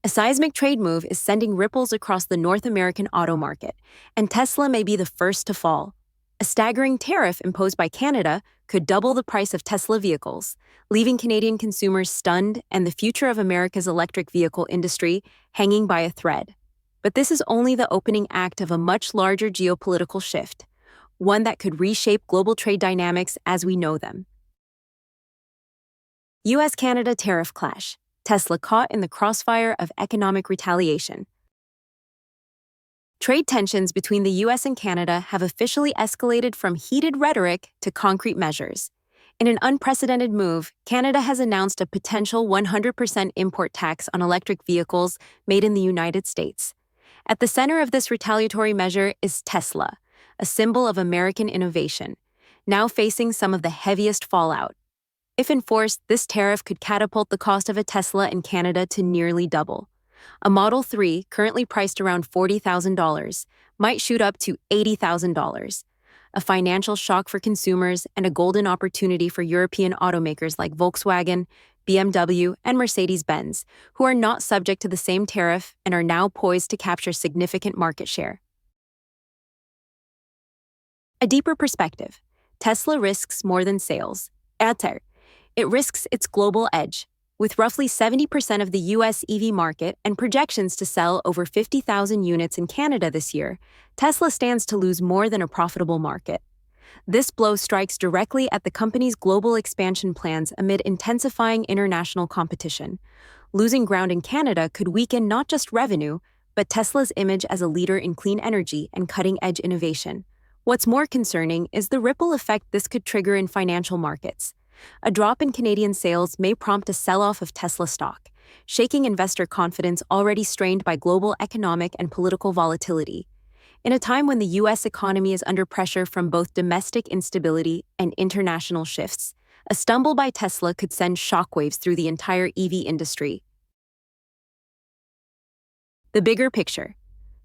A seismic trade move is sending ripples across the North American auto market, and Tesla may be the first to fall. A staggering tariff imposed by Canada could double the price of Tesla vehicles, leaving Canadian consumers stunned and the future of America's electric vehicle industry hanging by a thread. But this is only the opening act of a much larger geopolitical shift, one that could reshape global trade dynamics as we know them. US-Canada tariff clash. Tesla caught in the crossfire of economic retaliation. Trade tensions between the US and Canada have officially escalated from heated rhetoric to concrete measures. In an unprecedented move, Canada has announced a potential 100% import tax on electric vehicles made in the United States. At the center of this retaliatory measure is Tesla, a symbol of American innovation, now facing some of the heaviest fallout. If enforced, this tariff could catapult the cost of a Tesla in Canada to nearly double. A Model 3, currently priced around $40,000, might shoot up to $80,000. A financial shock for consumers and a golden opportunity for European automakers like Volkswagen, BMW, and Mercedes-Benz, who are not subject to the same tariff and are now poised to capture significant market share. A deeper perspective. Tesla risks more than sales. It risks its global edge. With roughly 70% of the US EV market and projections to sell over 50,000 units in Canada this year, Tesla stands to lose more than a profitable market. This blow strikes directly at the company's global expansion plans amid intensifying international competition. Losing ground in Canada could weaken not just revenue, but Tesla's image as a leader in clean energy and cutting-edge innovation. What's more concerning is the ripple effect this could trigger in financial markets. A drop in Canadian sales may prompt a sell-off of Tesla stock, shaking investor confidence already strained by global economic and political volatility. In a time when the U.S. economy is under pressure from both domestic instability and international shifts, a stumble by Tesla could send shockwaves through the entire EV industry. The bigger picture.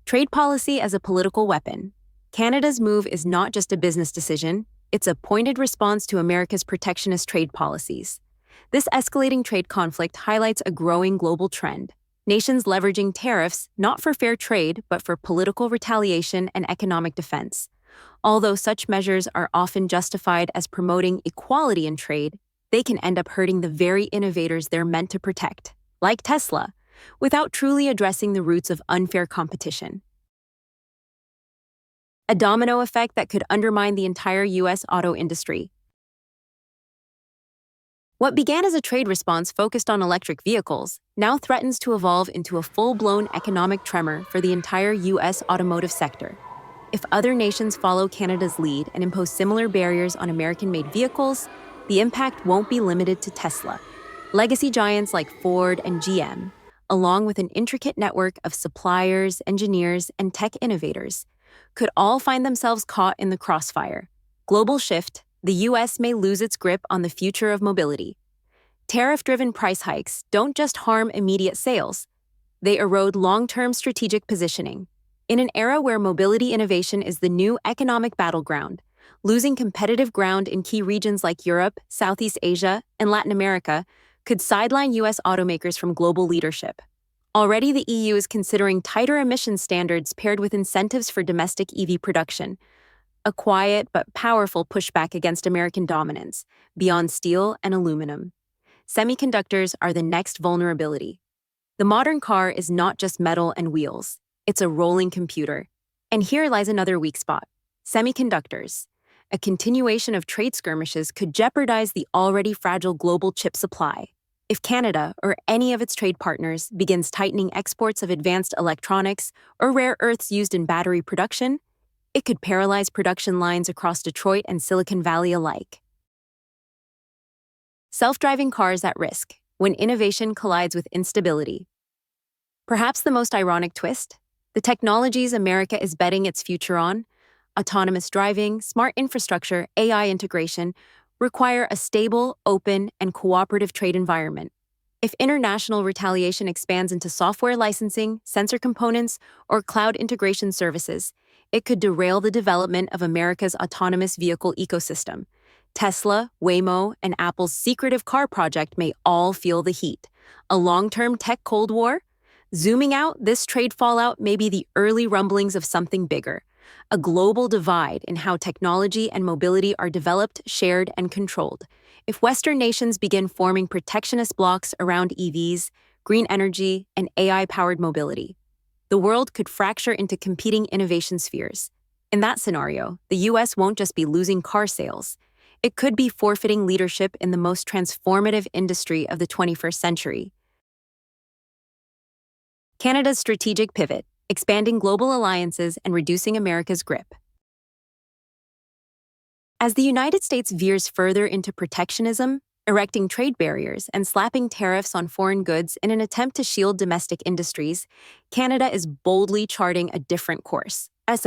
Trade policy as a political weapon. Canada's move is not just a business decision. It's a pointed response to America's protectionist trade policies. This escalating trade conflict highlights a growing global trend. Nations leveraging tariffs not for fair trade, but for political retaliation and economic defense. Although such measures are often justified as promoting equality in trade, they can end up hurting the very innovators they're meant to protect, like Tesla, without truly addressing the roots of unfair competition. A domino effect that could undermine the entire U.S. auto industry. What began as a trade response focused on electric vehicles now threatens to evolve into a full-blown economic tremor for the entire U.S. automotive sector. If other nations follow Canada's lead and impose similar barriers on American-made vehicles, the impact won't be limited to Tesla. Legacy giants like Ford and GM, along with an intricate network of suppliers, engineers, and tech innovators, could all find themselves caught in the crossfire. Global shift, the U.S. may lose its grip on the future of mobility. Tariff-driven price hikes don't just harm immediate sales. They erode long-term strategic positioning. In an era where mobility innovation is the new economic battleground, losing competitive ground in key regions like Europe, Southeast Asia, and Latin America could sideline U.S. automakers from global leadership. Already, the EU is considering tighter emissions standards paired with incentives for domestic EV production, a quiet but powerful pushback against American dominance, beyond steel and aluminum. Semiconductors are the next vulnerability. The modern car is not just metal and wheels, it's a rolling computer. And here lies another weak spot: semiconductors. A continuation of trade skirmishes could jeopardize the already fragile global chip supply. If Canada, or any of its trade partners, begins tightening exports of advanced electronics or rare earths used in battery production, it could paralyze production lines across Detroit and Silicon Valley alike. Self-driving cars at risk when innovation collides with instability. Perhaps the most ironic twist? The technologies America is betting its future on, autonomous driving, smart infrastructure, AI integration, require a stable, open, and cooperative trade environment. If international retaliation expands into software licensing, sensor components, or cloud integration services, it could derail the development of America's autonomous vehicle ecosystem. Tesla, Waymo, and Apple's secretive car project may all feel the heat. A long-term tech Cold War? Zooming out, this trade fallout may be the early rumblings of something bigger, a global divide in how technology and mobility are developed, shared, and controlled. If Western nations begin forming protectionist blocs around EVs, green energy, and AI-powered mobility, the world could fracture into competing innovation spheres. In that scenario, the US won't just be losing car sales. It could be forfeiting leadership in the most transformative industry of the 21st century. Canada's strategic pivot, expanding global alliances and reducing America's grip. As the United States veers further into protectionism, erecting trade barriers and slapping tariffs on foreign goods in an attempt to shield domestic industries, Canada is boldly charting a different course. One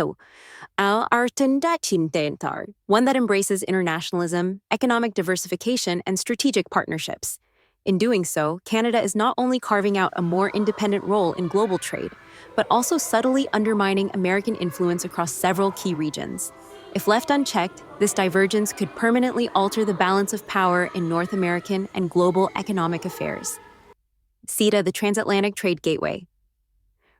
that embraces internationalism, economic diversification, and strategic partnerships. In doing so, Canada is not only carving out a more independent role in global trade, but also subtly undermining American influence across several key regions. If left unchecked, this divergence could permanently alter the balance of power in North American and global economic affairs. CETA, the Transatlantic Trade Gateway.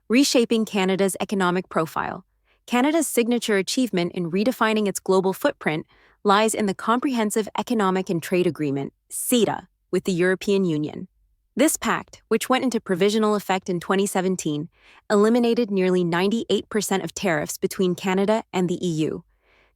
Reshaping Canada's economic profile. Canada's signature achievement in redefining its global footprint lies in the Comprehensive Economic and Trade Agreement, CETA, with the European Union. This pact, which went into provisional effect in 2017, eliminated nearly 98% of tariffs between Canada and the EU.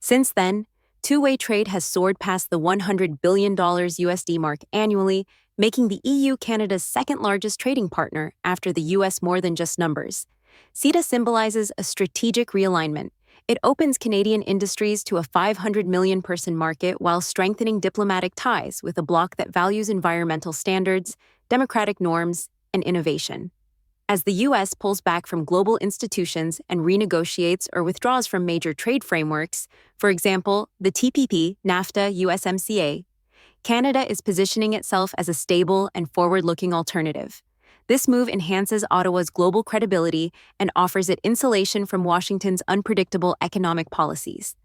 Since then, two-way trade has soared past the $100 billion USD mark annually, making the EU Canada's second-largest trading partner after the US. More than just numbers. CETA symbolizes a strategic realignment. It opens Canadian industries to a 500 million person market while strengthening diplomatic ties with a bloc that values environmental standards, democratic norms, and innovation. As the US pulls back from global institutions and renegotiates or withdraws from major trade frameworks, for example, the TPP, NAFTA, USMCA, Canada is positioning itself as a stable and forward-looking alternative. This move enhances Ottawa's global credibility and offers it insulation from Washington's unpredictable economic policies.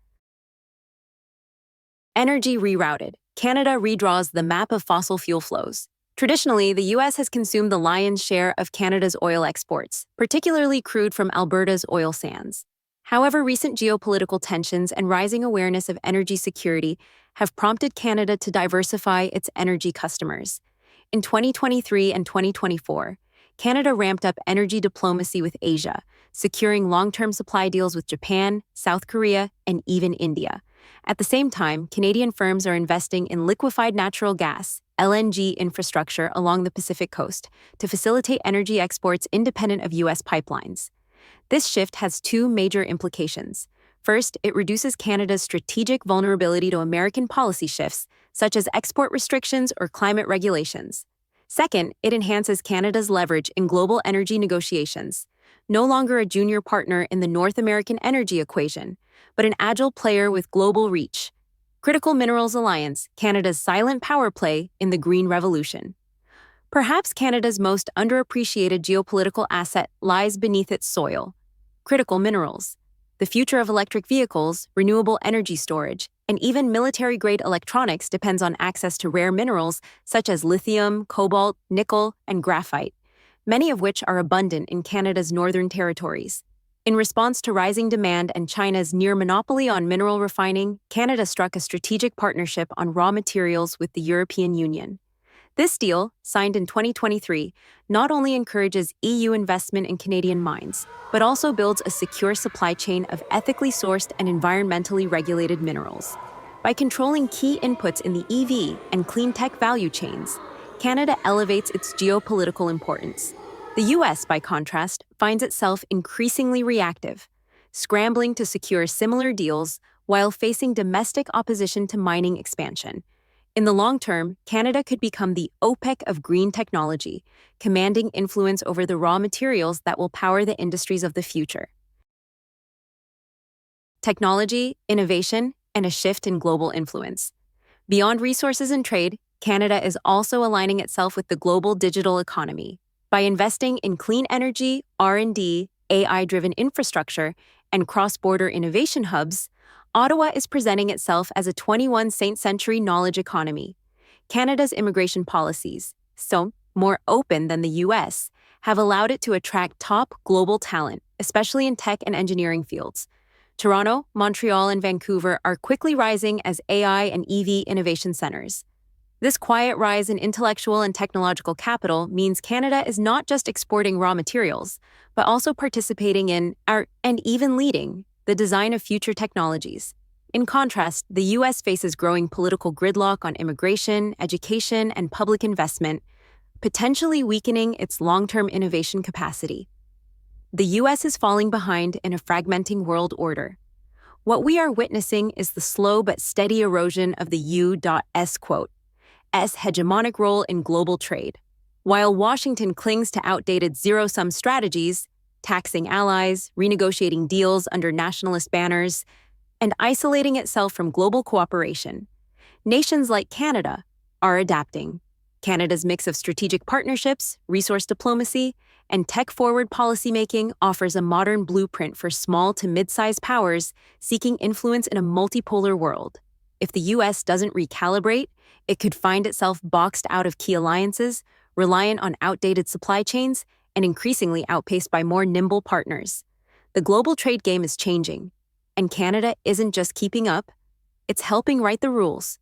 Energy rerouted. Canada redraws the map of fossil fuel flows. Traditionally, the U.S. has consumed the lion's share of Canada's oil exports, particularly crude from Alberta's oil sands. However, recent geopolitical tensions and rising awareness of energy security have prompted Canada to diversify its energy customers. In 2023 and 2024, Canada ramped up energy diplomacy with Asia, securing long-term supply deals with Japan, South Korea, and even India. At the same time, Canadian firms are investing in liquefied natural gas, LNG infrastructure along the Pacific coast to facilitate energy exports independent of U.S. pipelines. This shift has two major implications. First, it reduces Canada's strategic vulnerability to American policy shifts, such as export restrictions or climate regulations. Second, it enhances Canada's leverage in global energy negotiations. No longer a junior partner in the North American energy equation, but an agile player with global reach. Critical Minerals Alliance, Canada's silent power play in the Green Revolution. Perhaps Canada's most underappreciated geopolitical asset lies beneath its soil: critical minerals. The future of electric vehicles, renewable energy storage, and even military-grade electronics depends on access to rare minerals such as lithium, cobalt, nickel, and graphite, many of which are abundant in Canada's northern territories. In response to rising demand and China's near monopoly on mineral refining, Canada struck a strategic partnership on raw materials with the European Union. This deal, signed in 2023, not only encourages EU investment in Canadian mines, but also builds a secure supply chain of ethically sourced and environmentally regulated minerals. By controlling key inputs in the EV and clean tech value chains, Canada elevates its geopolitical importance. The US, by contrast, finds itself increasingly reactive, scrambling to secure similar deals while facing domestic opposition to mining expansion. In the long term, Canada could become the OPEC of green technology, commanding influence over the raw materials that will power the industries of the future. Technology, innovation, and a shift in global influence. Beyond resources and trade, Canada is also aligning itself with the global digital economy. By investing in clean energy, R&D, AI-driven infrastructure, and cross-border innovation hubs, Ottawa is presenting itself as a 21st century knowledge economy. Canada's immigration policies, so more open than the U.S., have allowed it to attract top global talent, especially in tech and engineering fields. Toronto, Montreal, and Vancouver are quickly rising as AI and EV innovation centers. This quiet rise in intellectual and technological capital means Canada is not just exporting raw materials, but also participating in, and even leading, the design of future technologies. In contrast, the U.S. faces growing political gridlock on immigration, education, and public investment, potentially weakening its long-term innovation capacity. The U.S. is falling behind in a fragmenting world order. What we are witnessing is the slow but steady erosion of the U.S. hegemonic role in global trade. While Washington clings to outdated zero-sum strategies, taxing allies, renegotiating deals under nationalist banners, and isolating itself from global cooperation, nations like Canada are adapting. Canada's mix of strategic partnerships, resource diplomacy, and tech-forward policymaking offers a modern blueprint for small to mid-sized powers seeking influence in a multipolar world. If the U.S. doesn't recalibrate, it could find itself boxed out of key alliances, reliant on outdated supply chains, and increasingly outpaced by more nimble partners. The global trade game is changing, and Canada isn't just keeping up, it's helping write the rules.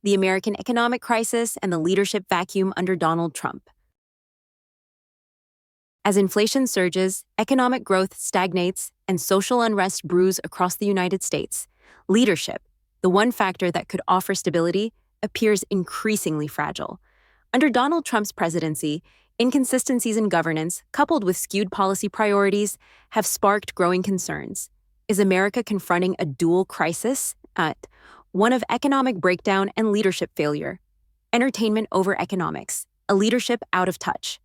The American economic crisis and the leadership vacuum under Donald Trump. As inflation surges, economic growth stagnates, and social unrest brews across the United States, leadership, the one factor that could offer stability, appears increasingly fragile. Under Donald Trump's presidency, inconsistencies in governance, coupled with skewed policy priorities, have sparked growing concerns. Is America confronting a dual crisis? One of economic breakdown and leadership failure. Entertainment over economics, a leadership out of touch.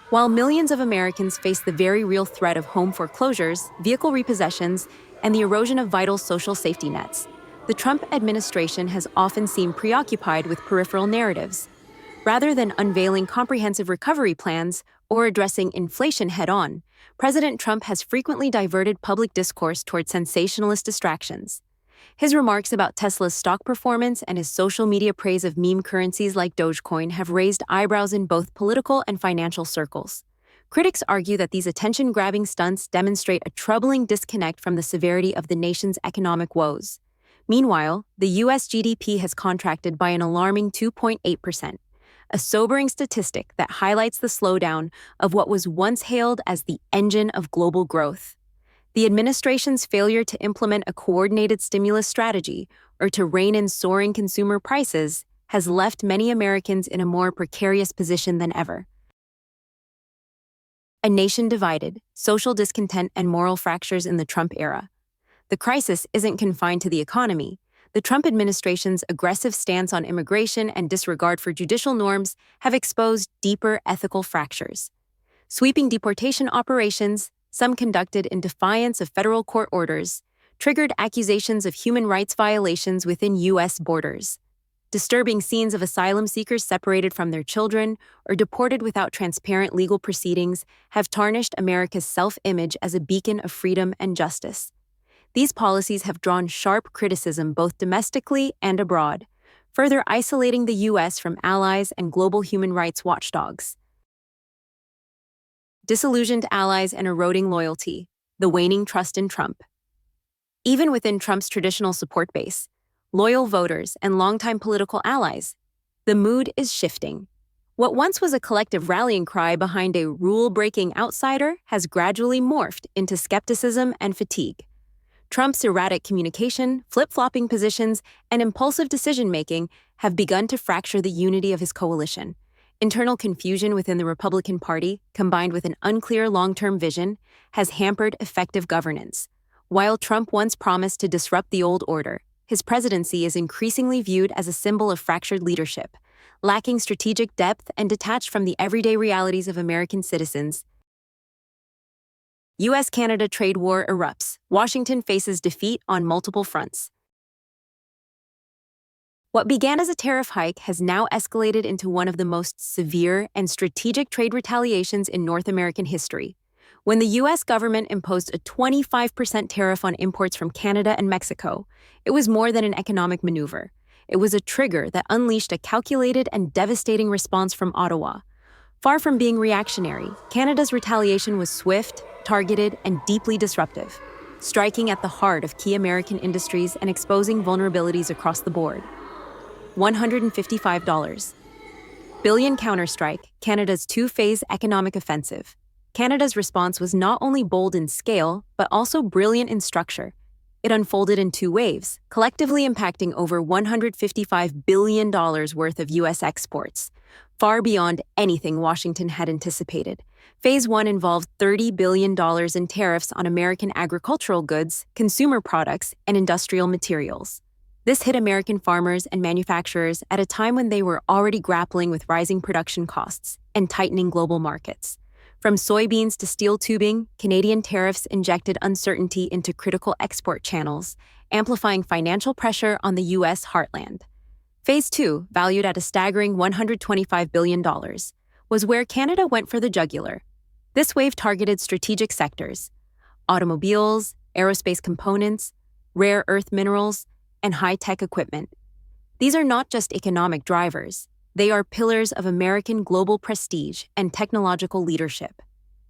While millions of Americans face the very real threat of home foreclosures, vehicle repossessions, and the erosion of vital social safety nets, the Trump administration has often seemed preoccupied with peripheral narratives. Rather than unveiling comprehensive recovery plans or addressing inflation head-on, President Trump has frequently diverted public discourse toward sensationalist distractions. His remarks about Tesla's stock performance and his social media praise of meme currencies like Dogecoin have raised eyebrows in both political and financial circles. Critics argue that these attention-grabbing stunts demonstrate a troubling disconnect from the severity of the nation's economic woes. Meanwhile, the U.S. GDP has contracted by an alarming 2.8%, a sobering statistic that highlights the slowdown of what was once hailed as the engine of global growth. The administration's failure to implement a coordinated stimulus strategy or to rein in soaring consumer prices has left many Americans in a more precarious position than ever. A nation divided, social discontent, and moral fractures in the Trump era. The crisis isn't confined to the economy. The Trump administration's aggressive stance on immigration and disregard for judicial norms have exposed deeper ethical fractures. Sweeping deportation operations, some conducted in defiance of federal court orders, triggered accusations of human rights violations within U.S. borders. Disturbing scenes of asylum seekers separated from their children or deported without transparent legal proceedings have tarnished America's self-image as a beacon of freedom and justice. These policies have drawn sharp criticism both domestically and abroad, further isolating the U.S. from allies and global human rights watchdogs. Disillusioned allies and eroding loyalty, the waning trust in Trump. Even within Trump's traditional support base, loyal voters and longtime political allies, the mood is shifting. What once was a collective rallying cry behind a rule-breaking outsider has gradually morphed into skepticism and fatigue. Trump's erratic communication, flip-flopping positions, and impulsive decision-making have begun to fracture the unity of his coalition. Internal confusion within the Republican Party, combined with an unclear long-term vision, has hampered effective governance. While Trump once promised to disrupt the old order, his presidency is increasingly viewed as a symbol of fractured leadership, lacking strategic depth and detached from the everyday realities of American citizens. U.S.-Canada trade war erupts. Washington faces defeat on multiple fronts. What began as a tariff hike has now escalated into one of the most severe and strategic trade retaliations in North American history. When the U.S. government imposed a 25% tariff on imports from Canada and Mexico, it was more than an economic maneuver. It was a trigger that unleashed a calculated and devastating response from Ottawa. Far from being reactionary, Canada's retaliation was swift, targeted, and deeply disruptive, striking at the heart of key American industries and exposing vulnerabilities across the board. $155 billion counterstrike, Canada's two-phase economic offensive. Canada's response was not only bold in scale, but also brilliant in structure. It unfolded in two waves, collectively impacting over $155 billion worth of U.S. exports, far beyond anything Washington had anticipated. Phase 1 involved $30 billion in tariffs on American agricultural goods, consumer products, and industrial materials. This hit American farmers and manufacturers at a time when they were already grappling with rising production costs and tightening global markets. From soybeans to steel tubing, Canadian tariffs injected uncertainty into critical export channels, amplifying financial pressure on the U.S. heartland. Phase 2, valued at a staggering $125 billion, was where Canada went for the jugular. This wave targeted strategic sectors: automobiles, aerospace components, rare earth minerals, and high-tech equipment. These are not just economic drivers. They are pillars of American global prestige and technological leadership.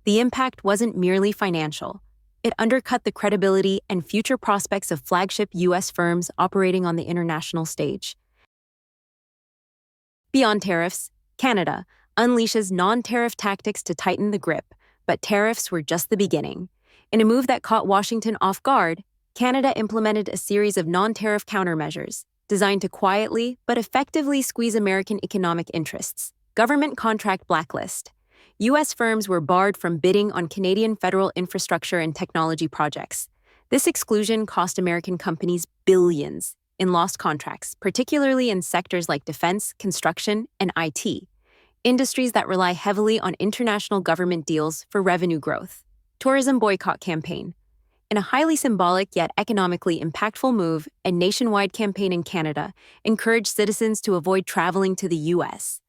The impact wasn't merely financial. It undercut the credibility and future prospects of flagship U.S. firms operating on the international stage. Beyond tariffs, Canada unleashes non-tariff tactics to tighten the grip, but tariffs were just the beginning. In a move that caught Washington off guard, Canada implemented a series of non-tariff countermeasures designed to quietly but effectively squeeze American economic interests. Government contract blacklist. U.S. firms were barred from bidding on Canadian federal infrastructure and technology projects. This exclusion cost American companies billions in lost contracts, particularly in sectors like defense, construction, and IT, industries that rely heavily on international government deals for revenue growth. Tourism boycott campaign. In a highly symbolic yet economically impactful move, a nationwide campaign in Canada encouraged citizens to avoid traveling to the U.S.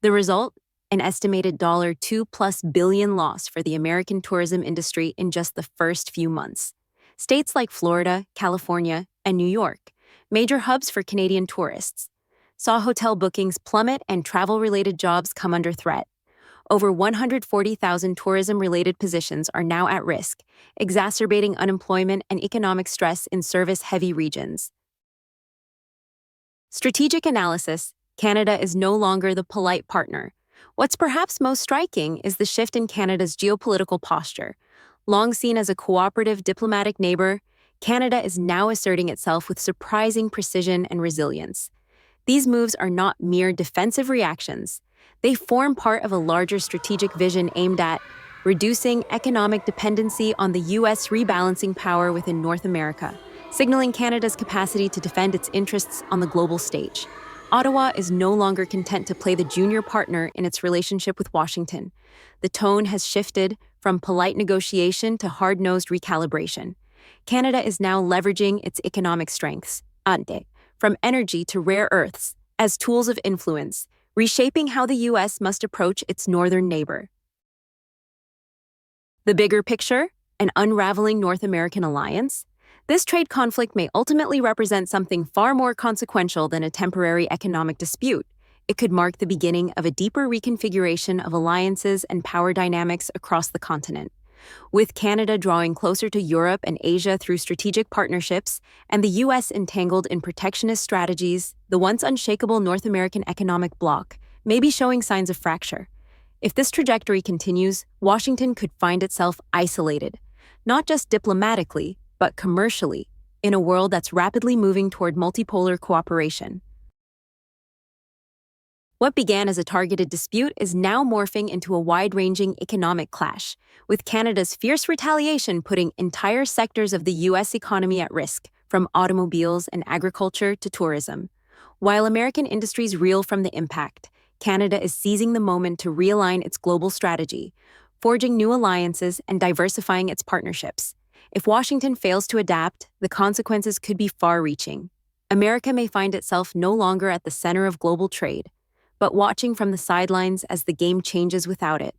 The result? An estimated $2+ billion loss for the American tourism industry in just the first few months. States like Florida, California, and New York, major hubs for Canadian tourists, saw hotel bookings plummet and travel-related jobs come under threat. Over 140,000 tourism-related positions are now at risk, exacerbating unemployment and economic stress in service-heavy regions. Strategic analysis. Canada is no longer the polite partner. What's perhaps most striking is the shift in Canada's geopolitical posture. Long seen as a cooperative diplomatic neighbor, Canada is now asserting itself with surprising precision and resilience. These moves are not mere defensive reactions. They form part of a larger strategic vision aimed at reducing economic dependency on the U.S. rebalancing power within North America, signaling Canada's capacity to defend its interests on the global stage. Ottawa is no longer content to play the junior partner in its relationship with Washington. The tone has shifted from polite negotiation to hard-nosed recalibration. Canada is now leveraging its economic strengths, from energy to rare earths, as tools of influence, reshaping how the U.S. must approach its northern neighbor. The bigger picture, an unraveling North American alliance. This trade conflict may ultimately represent something far more consequential than a temporary economic dispute. It could mark the beginning of a deeper reconfiguration of alliances and power dynamics across the continent. With Canada drawing closer to Europe and Asia through strategic partnerships, and the U.S. entangled in protectionist strategies, the once unshakable North American economic bloc may be showing signs of fracture. If this trajectory continues, Washington could find itself isolated, not just diplomatically, but commercially, in a world that's rapidly moving toward multipolar cooperation. What began as a targeted dispute is now morphing into a wide-ranging economic clash, with Canada's fierce retaliation putting entire sectors of the U.S. economy at risk, from automobiles and agriculture to tourism. While American industries reel from the impact, Canada is seizing the moment to realign its global strategy, forging new alliances and diversifying its partnerships. If Washington fails to adapt, the consequences could be far-reaching. America may find itself no longer at the center of global trade, but watching from the sidelines as the game changes without it.